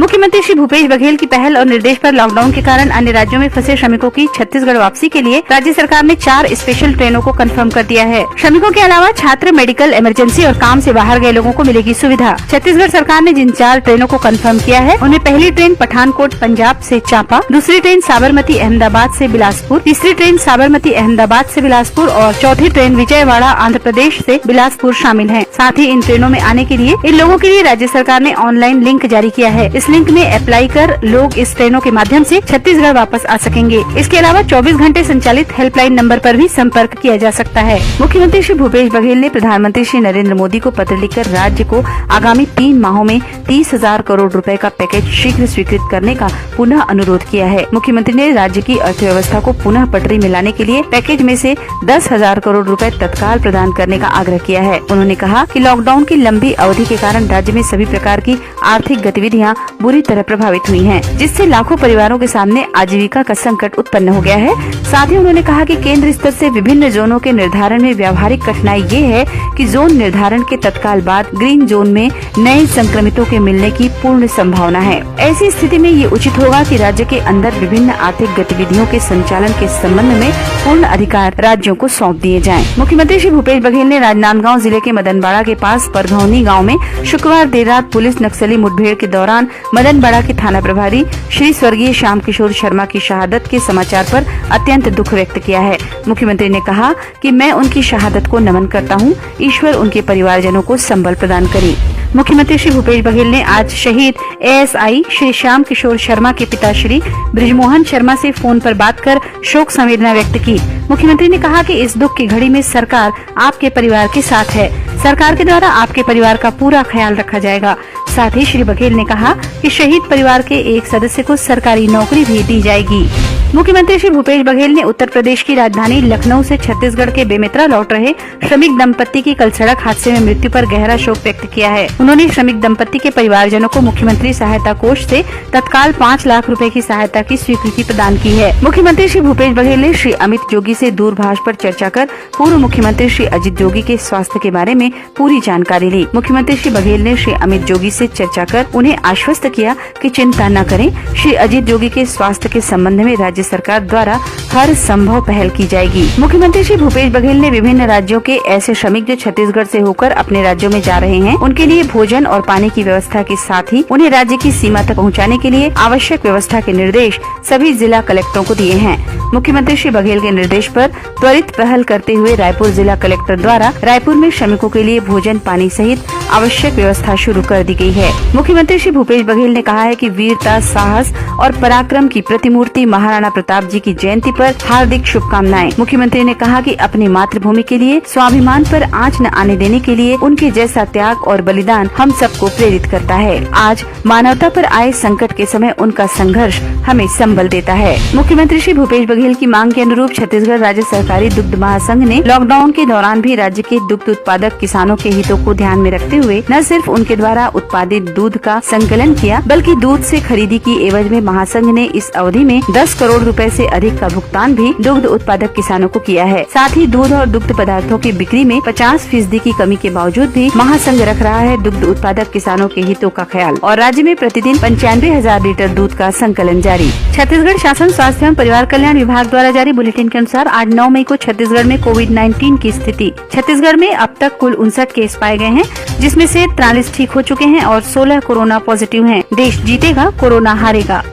मुख्यमंत्री श्री भूपेश बघेल की पहल और निर्देश पर लॉकडाउन के कारण अन्य राज्यों में फंसे श्रमिकों की छत्तीसगढ़ वापसी के लिए राज्य सरकार ने 4 स्पेशल ट्रेनों को कंफर्म कर दिया है। श्रमिकों के अलावा छात्र, मेडिकल, इमरजेंसी और काम से बाहर गए लोगों को मिलेगी सुविधा। छत्तीसगढ़ सरकार ने जिन 4 ट्रेनों को कंफर्म किया है उनमें पहली ट्रेन पठानकोट पंजाब से चांपा, दूसरी ट्रेन साबरमती अहमदाबाद से बिलासपुर, तीसरी ट्रेन साबरमती अहमदाबाद से बिलासपुर और चौथी ट्रेन विजयवाड़ा आंध्र प्रदेश से बिलासपुर शामिल है। साथ ही इन ट्रेनों में आने के लिए इन लोगों के लिए राज्य सरकार ने ऑनलाइन लिंक जारी किया है। इस लिंक में अप्लाई कर लोग इस ट्रेनों के माध्यम से छत्तीसगढ़ वापस आ सकेंगे। इसके अलावा 24 घंटे संचालित हेल्पलाइन नंबर पर भी संपर्क किया जा सकता है। मुख्यमंत्री श्री भूपेश बघेल ने प्रधानमंत्री श्री नरेंद्र मोदी को पत्र लिखकर राज्य को आगामी 3 माहों में 30,000 करोड़ रुपए का पैकेज शीघ्र स्वीकृत करने का पुनः अनुरोध किया है। मुख्यमंत्री ने राज्य की अर्थव्यवस्था को पुनः पटरी में लाने के लिए पैकेज में से 10,000 करोड़ रुपए तत्काल प्रदान करने का आग्रह किया है। उन्होंने कहा कि लॉकडाउन की लंबी अवधि के कारण राज्य में सभी प्रकार की आर्थिक गतिविधियां बुरी तरह प्रभावित हुई हैं, जिससे लाखों परिवारों के सामने आजीविका का संकट उत्पन्न हो गया है। साथ ही उन्होंने कहा कि केंद्र स्तर से विभिन्न जोनों के निर्धारण में व्यावहारिक कठिनाई ये है कि जोन निर्धारण के तत्काल बाद ग्रीन जोन में नए संक्रमितों के मिलने की पूर्ण संभावना है। ऐसी स्थिति में ये उचित होगा कि राज्य के अंदर विभिन्न आर्थिक गतिविधियों के संचालन के संबंध में पूर्ण अधिकार राज्यों को सौंप दिए जाएं। मुख्यमंत्री श्री भूपेश बघेल ने राजनांदगांव जिले के मदनबाड़ा के पास परघौनी गांव में शुक्रवार देर रात पुलिस नक्सली मुठभेड़ के दौरान मदनबाड़ा के थाना प्रभारी श्री स्वर्गीय श्याम किशोर शर्मा की शहादत के समाचार पर अत्यंत दुख व्यक्त किया है। मुख्यमंत्री ने कहा कि मैं उनकी शहादत को नमन करता हूं। ईश्वर उनके परिवारजनों को संबल प्रदान करे। मुख्यमंत्री श्री भूपेश बघेल ने आज शहीद एएसआई श्री श्याम किशोर शर्मा के पिता श्री बृजमोहन शर्मा से फोन पर बात कर शोक संवेदना व्यक्त की। मुख्यमंत्री ने कहा कि इस दुख की घड़ी में सरकार आपके परिवार के साथ है। सरकार के द्वारा आपके परिवार का पूरा ख्याल रखा जाएगा। साथ ही श्री बघेल ने कहा कि शहीद परिवार के एक सदस्य को सरकारी नौकरी भी दी जाएगी। मुख्यमंत्री श्री भूपेश बघेल ने उत्तर प्रदेश की राजधानी लखनऊ से छत्तीसगढ़ के बेमेतरा लौट रहे श्रमिक दंपत्ति की कल सड़क हादसे में मृत्यु पर गहरा शोक व्यक्त किया है। उन्होंने श्रमिक दंपत्ति के परिवारजनों को मुख्यमंत्री सहायता कोष से तत्काल 5 लाख रुपए की सहायता की स्वीकृति प्रदान की है। मुख्यमंत्री श्री भूपेश बघेल ने श्री अमित जोगी से दूरभाष पर चर्चा कर पूर्व मुख्यमंत्री श्री अजित जोगी के स्वास्थ्य के बारे में पूरी जानकारी ली। मुख्यमंत्री श्री बघेल ने श्री अमित जोगी से चर्चा कर उन्हें आश्वस्त किया कि चिंता न करें। श्री अजित जोगी के स्वास्थ्य के संबंध में राज्य सरकार द्वारा हर संभव पहल की जाएगी। मुख्यमंत्री श्री भूपेश बघेल ने विभिन्न राज्यों के ऐसे श्रमिक जो छत्तीसगढ़ से होकर अपने राज्यों में जा रहे हैं, उनके लिए भोजन और पानी की व्यवस्था के साथ ही उन्हें राज्य की सीमा तक पहुंचाने के लिए आवश्यक व्यवस्था के निर्देश सभी जिला कलेक्टरों को दिए हैं। मुख्यमंत्री श्री बघेल के निर्देश पर त्वरित पहल करते हुए रायपुर जिला कलेक्टर द्वारा रायपुर में श्रमिकों के लिए भोजन, पानी सहित आवश्यक व्यवस्था शुरू कर दी गई है। मुख्यमंत्री श्री भूपेश बघेल ने कहा है कि वीरता, साहस और पराक्रम की प्रतिमूर्ति महाराणा प्रताप जी की जयंती पर हार्दिक शुभकामनाएं। मुख्यमंत्री ने कहा कि अपनी मातृभूमि के लिए स्वाभिमान पर आंच न आने देने के लिए उनके जैसा त्याग और बलिदान हम सबको प्रेरित करता है। आज मानवता पर आए संकट के समय उनका संघर्ष हमें संबल देता है। मुख्यमंत्री श्री भूपेश बघेल की मांग के अनुरूप छत्तीसगढ़ राज्य सहकारी दुग्ध महासंघ ने लॉकडाउन के दौरान भी राज्य के दुग्ध उत्पादक किसानों के हितों को ध्यान में रखते हुए न सिर्फ उनके द्वारा उत्पादित दूध का संकलन किया, बल्कि दूध से खरीदी की एवज में महासंघ ने इस अवधि में 10 करोड़ रुपए से अधिक का भुगतान भी दुग्ध उत्पादक किसानों को किया है। साथ ही दूध और दुग्ध पदार्थों की बिक्री में 50% की कमी के बावजूद भी महासंघ रख रहा है दुग्ध उत्पादक किसानों के हितों का ख्याल और राज्य में प्रतिदिन 95,000 लीटर दूध का संकलन जारी। छत्तीसगढ़ शासन स्वास्थ्य एवं परिवार कल्याण विभाग द्वारा जारी बुलेटिन के अनुसार आज 9 मई को छत्तीसगढ़ में कोविड-19 की स्थिति। छत्तीसगढ़ में अब तक कुल 59 केस पाए गए हैं, जिसमें से 43 ठीक हो चुके हैं और 16 कोरोना पॉजिटिव हैं। देश जीतेगा, कोरोना हारेगा।